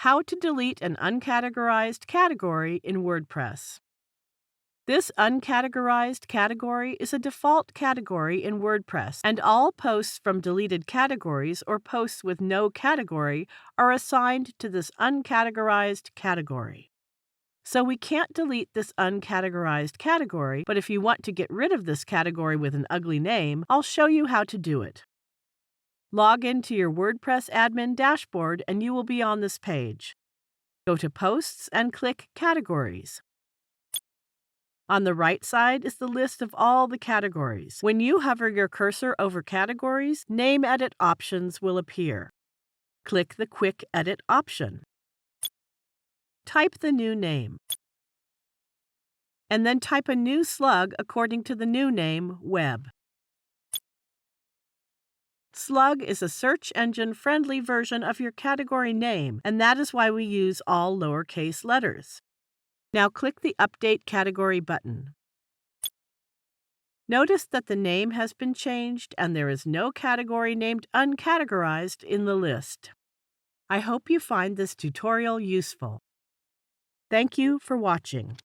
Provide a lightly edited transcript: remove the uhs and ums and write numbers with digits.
How to delete an uncategorized category in WordPress. This uncategorized category is a default category in WordPress, and all posts from deleted categories or posts with no category are assigned to this uncategorized category. So we can't delete this uncategorized category, but if you want to get rid of this category with an ugly name, I'll show you how to do it. Log into your WordPress admin dashboard and you will be on this page. Go to Posts and click Categories. On the right side is the list of all the categories. When you hover your cursor over categories, Name Edit options will appear. Click the Quick Edit option. Type the new name. And then type a new slug according to the new name, Web. Slug is a search engine-friendly version of your category name, and that is why we use all lowercase letters. Now click the Update Category button. Notice that the name has been changed and there is no category named Uncategorized in the list. I hope you find this tutorial useful. Thank you for watching.